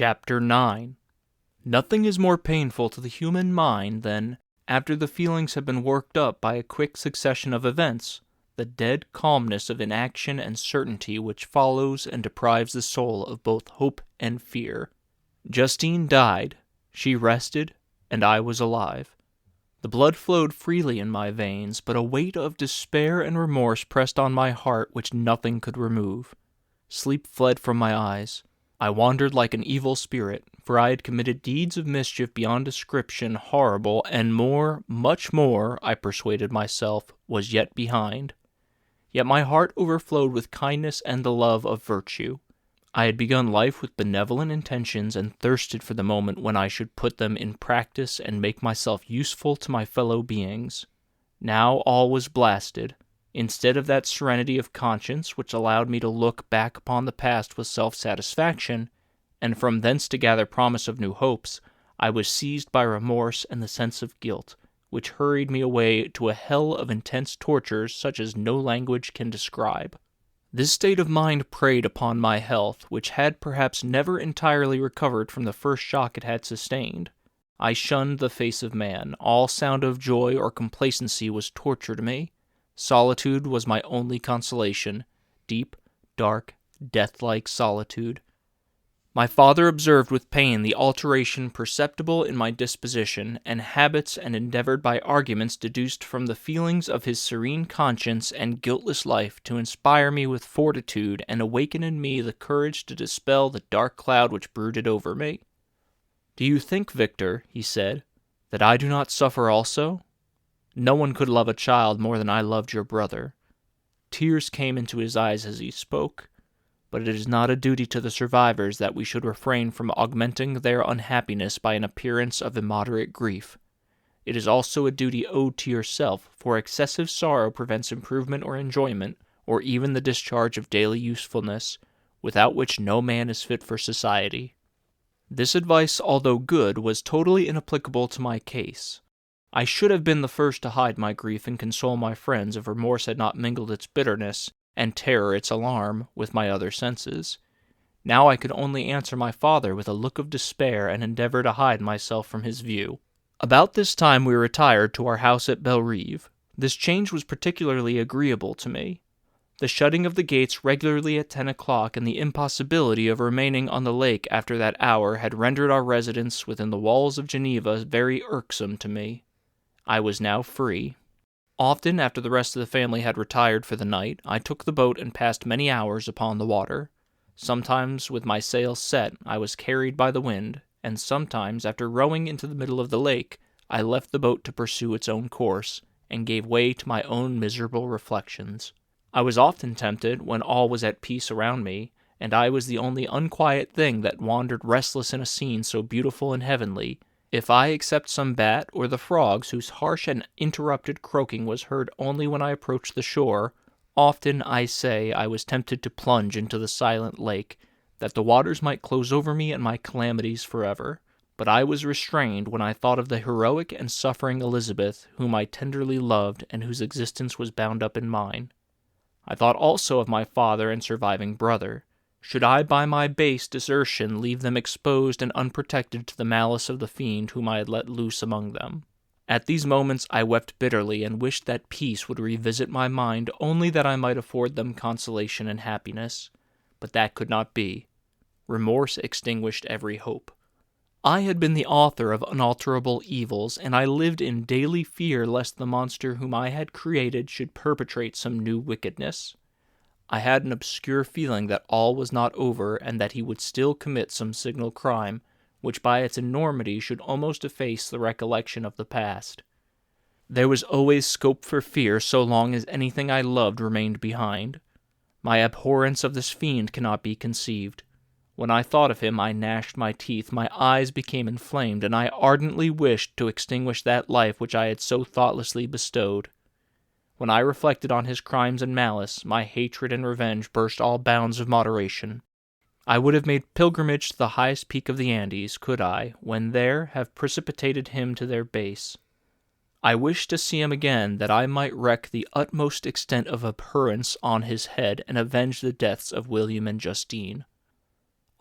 Chapter 9. Nothing is more painful to the human mind than, after the feelings have been worked up by a quick succession of events, the dead calmness of inaction and certainty which follows and deprives the soul of both hope and fear. Justine died, she rested, and I was alive. The blood flowed freely in my veins, but a weight of despair and remorse pressed on my heart which nothing could remove. Sleep fled from my eyes. I wandered like an evil spirit, for I had committed deeds of mischief beyond description, horrible, and more, much more, I persuaded myself, was yet behind. Yet my heart overflowed with kindness and the love of virtue. I had begun life with benevolent intentions and thirsted for the moment when I should put them in practice and make myself useful to my fellow beings. Now all was blasted. Instead of that serenity of conscience which allowed me to look back upon the past with self-satisfaction, and from thence to gather promise of new hopes, I was seized by remorse and the sense of guilt, which hurried me away to a hell of intense tortures such as no language can describe. This state of mind preyed upon my health, which had perhaps never entirely recovered from the first shock it had sustained. I shunned the face of man. All sound of joy or complacency was torture to me. Solitude was my only consolation, deep, dark, death-like solitude. My father observed with pain the alteration perceptible in my disposition and habits, and endeavored by arguments deduced from the feelings of his serene conscience and guiltless life to inspire me with fortitude and awaken in me the courage to dispel the dark cloud which brooded over me. "Do you think, Victor," he said, "that I do not suffer also? No one could love a child more than I loved your brother." Tears came into his eyes as he spoke. But it is not a duty to the survivors that we should refrain from augmenting their unhappiness by an appearance of immoderate grief. It is also a duty owed to yourself, for excessive sorrow prevents improvement or enjoyment, or even the discharge of daily usefulness, without which no man is fit for society. This advice, although good, was totally inapplicable to my case. I should have been the first to hide my grief and console my friends if remorse had not mingled its bitterness, and terror its alarm, with my other senses. Now I could only answer my father with a look of despair and endeavor to hide myself from his view. About this time we retired to our house at Bellerive. This change was particularly agreeable to me. The shutting of the gates regularly at 10 o'clock and the impossibility of remaining on the lake after that hour had rendered our residence within the walls of Geneva very irksome to me. I was now free. Often, after the rest of the family had retired for the night, I took the boat and passed many hours upon the water. Sometimes, with my sails set, I was carried by the wind, and sometimes, after rowing into the middle of the lake, I left the boat to pursue its own course, and gave way to my own miserable reflections. I was often tempted, when all was at peace around me, and I was the only unquiet thing that wandered restless in a scene so beautiful and heavenly, if I except some bat or the frogs whose harsh and interrupted croaking was heard only when I approached the shore, often, I say, I was tempted to plunge into the silent lake, that the waters might close over me and my calamities forever. But I was restrained when I thought of the heroic and suffering Elizabeth, whom I tenderly loved and whose existence was bound up in mine. I thought also of my father and surviving brother. Should I by my base desertion leave them exposed and unprotected to the malice of the fiend whom I had let loose among them? At these moments I wept bitterly and wished that peace would revisit my mind only that I might afford them consolation and happiness. But that could not be. Remorse extinguished every hope. I had been the author of unalterable evils, and I lived in daily fear lest the monster whom I had created should perpetrate some new wickedness. I had an obscure feeling that all was not over, and that he would still commit some signal crime, which by its enormity should almost efface the recollection of the past. There was always scope for fear so long as anything I loved remained behind. My abhorrence of this fiend cannot be conceived. When I thought of him, I gnashed my teeth, my eyes became inflamed, and I ardently wished to extinguish that life which I had so thoughtlessly bestowed. When I reflected on his crimes and malice, my hatred and revenge burst all bounds of moderation. I would have made pilgrimage to the highest peak of the Andes, could I, when there, have precipitated him to their base. I wished to see him again, that I might wreak the utmost extent of abhorrence on his head and avenge the deaths of William and Justine.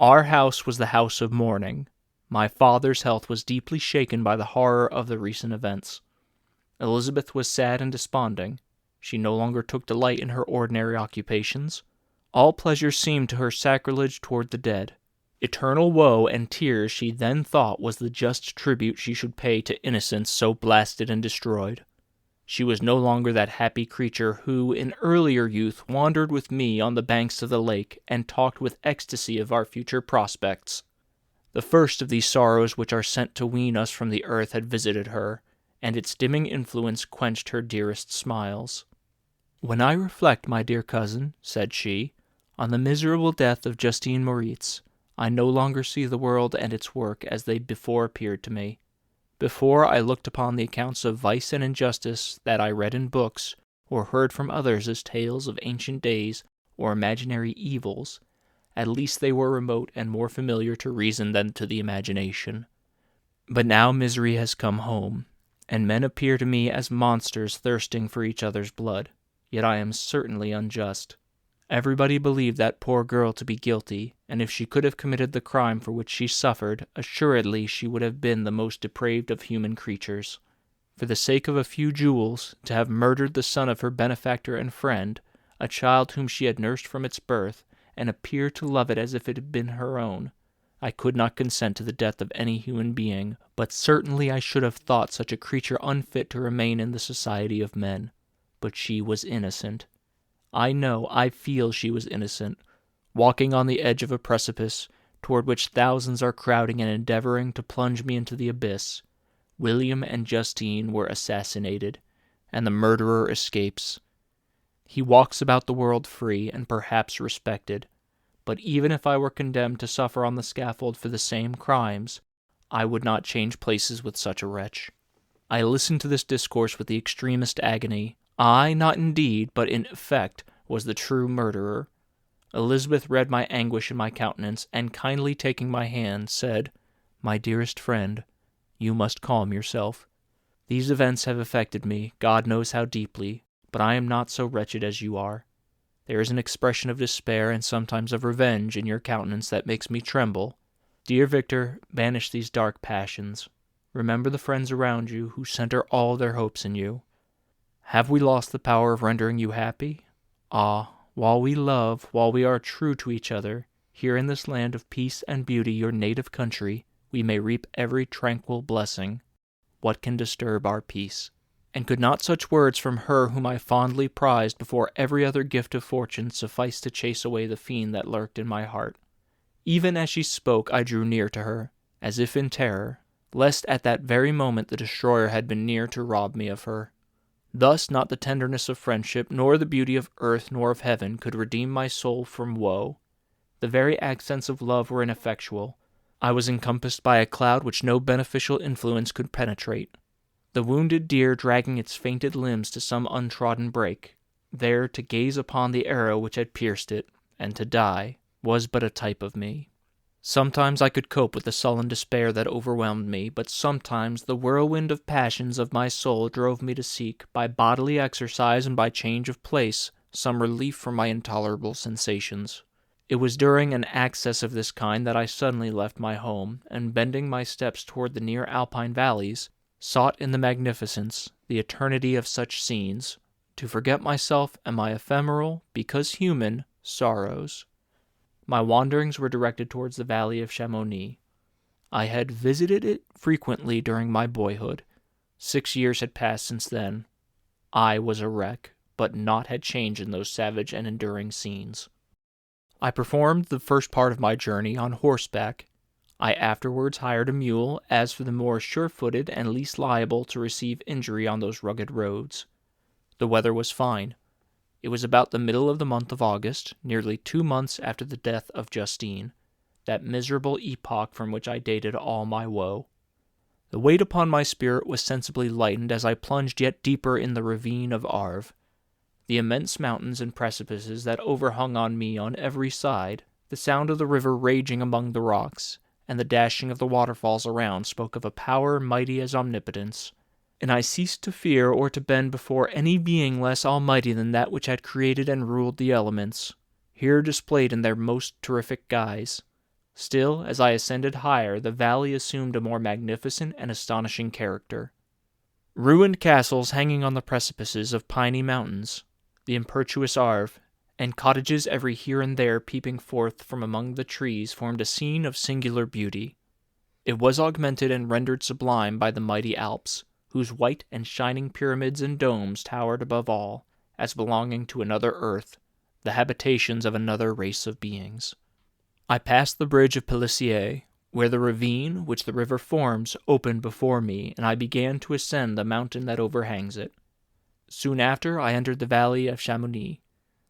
Our house was the house of mourning. My father's health was deeply shaken by the horror of the recent events. Elizabeth was sad and desponding. She no longer took delight in her ordinary occupations. All pleasure seemed to her sacrilege toward the dead. Eternal woe and tears she then thought was the just tribute she should pay to innocence so blasted and destroyed. She was no longer that happy creature who, in earlier youth, wandered with me on the banks of the lake and talked with ecstasy of our future prospects. The first of these sorrows which are sent to wean us from the earth had visited her, and its dimming influence quenched her dearest smiles. "When I reflect, my dear cousin," said she, "on the miserable death of Justine Moritz, I no longer see the world and its work as they before appeared to me. Before I looked upon the accounts of vice and injustice that I read in books, or heard from others as tales of ancient days or imaginary evils. At least they were remote and more familiar to reason than to the imagination. But now misery has come home, and men appear to me as monsters thirsting for each other's blood. Yet I am certainly unjust. Everybody believed that poor girl to be guilty, and if she could have committed the crime for which she suffered, assuredly she would have been the most depraved of human creatures. For the sake of a few jewels, to have murdered the son of her benefactor and friend, a child whom she had nursed from its birth, and appeared to love it as if it had been her own, I could not consent to the death of any human being, but certainly I should have thought such a creature unfit to remain in the society of men. But she was innocent. I feel she was innocent, walking on the edge of a precipice, toward which thousands are crowding and endeavoring to plunge me into the abyss. William and Justine were assassinated, and the murderer escapes. He walks about the world free and perhaps respected, but even if I were condemned to suffer on the scaffold for the same crimes, I would not change places with such a wretch." I listened to this discourse with the extremest agony. I, not in deed, but in effect, was the true murderer. Elizabeth read my anguish in my countenance, and kindly taking my hand, said, "My dearest friend, you must calm yourself. These events have affected me, God knows how deeply, but I am not so wretched as you are. There is an expression of despair and sometimes of revenge in your countenance that makes me tremble. Dear Victor, banish these dark passions. Remember the friends around you who center all their hopes in you. Have we lost the power of rendering you happy? Ah, while we love, while we are true to each other, here in this land of peace and beauty, your native country, we may reap every tranquil blessing. What can disturb our peace?" And could not such words from her whom I fondly prized before every other gift of fortune suffice to chase away the fiend that lurked in my heart? Even as she spoke, I drew near to her, as if in terror, lest at that very moment the destroyer had been near to rob me of her. Thus not the tenderness of friendship, nor the beauty of earth nor of heaven could redeem my soul from woe. The very accents of love were ineffectual. I was encompassed by a cloud which no beneficial influence could penetrate. The wounded deer dragging its fainted limbs to some untrodden brake, there to gaze upon the arrow which had pierced it, and to die, was but a type of me. Sometimes I could cope with the sullen despair that overwhelmed me, but sometimes the whirlwind of passions of my soul drove me to seek, by bodily exercise and by change of place, some relief from my intolerable sensations. It was during an access of this kind that I suddenly left my home, and bending my steps toward the near alpine valleys, sought in the magnificence, the eternity of such scenes, to forget myself and my ephemeral, because human, sorrows. My wanderings were directed towards the valley of Chamonix. I had visited it frequently during my boyhood. 6 years had passed since then. I was a wreck, but naught had changed in those savage and enduring scenes. I performed the first part of my journey on horseback. I afterwards hired a mule, as for the more sure-footed and least liable to receive injury on those rugged roads. The weather was fine. It was about the middle of the month of August, nearly 2 months after the death of Justine, that miserable epoch from which I dated all my woe. The weight upon my spirit was sensibly lightened as I plunged yet deeper in the ravine of Arve. The immense mountains and precipices that overhung on me on every side, the sound of the river raging among the rocks, and the dashing of the waterfalls around spoke of a power mighty as omnipotence, and I ceased to fear or to bend before any being less almighty than that which had created and ruled the elements, here displayed in their most terrific guise. Still, as I ascended higher, the valley assumed a more magnificent and astonishing character. Ruined castles hanging on the precipices of piny mountains, the impetuous Arve, and cottages every here and there peeping forth from among the trees formed a scene of singular beauty. It was augmented and rendered sublime by the mighty Alps, whose white and shining pyramids and domes towered above all, as belonging to another earth, the habitations of another race of beings. I passed the bridge of Pélissier, where the ravine which the river forms opened before me, and I began to ascend the mountain that overhangs it. Soon after, I entered the valley of Chamonix.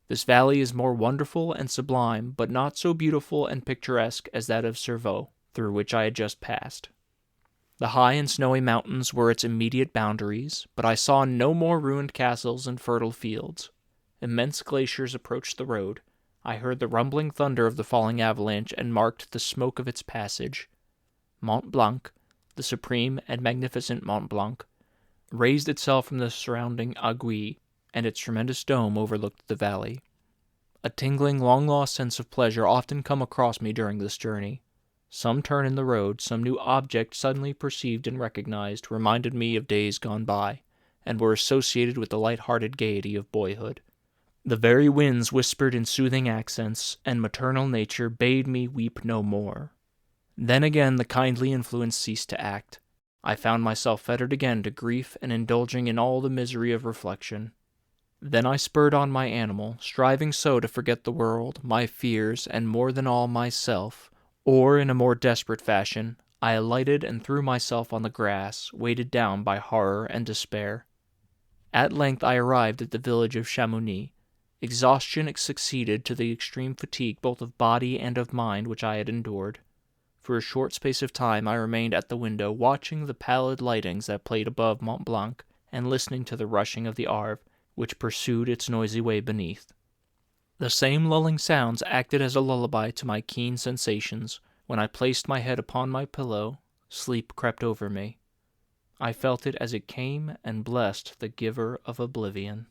This valley is more wonderful and sublime, but not so beautiful and picturesque as that of Cervaux, through which I had just passed. The high and snowy mountains were its immediate boundaries, but I saw no more ruined castles and fertile fields. Immense glaciers approached the road. I heard the rumbling thunder of the falling avalanche and marked the smoke of its passage. Mont Blanc, the supreme and magnificent Mont Blanc, raised itself from the surrounding aiguilles, and its tremendous dome overlooked the valley. A tingling, long-lost sense of pleasure often come across me during this journey. Some turn in the road, some new object suddenly perceived and recognized reminded me of days gone by, and were associated with the light-hearted gaiety of boyhood. The very winds whispered in soothing accents, and maternal nature bade me weep no more. Then again the kindly influence ceased to act. I found myself fettered again to grief and indulging in all the misery of reflection. Then I spurred on my animal, striving so to forget the world, my fears, and more than all myself, or, in a more desperate fashion, I alighted and threw myself on the grass, weighted down by horror and despair. At length I arrived at the village of Chamonix. Exhaustion succeeded to the extreme fatigue both of body and of mind which I had endured. For a short space of time I remained at the window, watching the pallid lightings that played above Mont Blanc, and listening to the rushing of the Arve, which pursued its noisy way beneath. The same lulling sounds acted as a lullaby to my keen sensations. When I placed my head upon my pillow, sleep crept over me. I felt it as it came and blessed the giver of oblivion.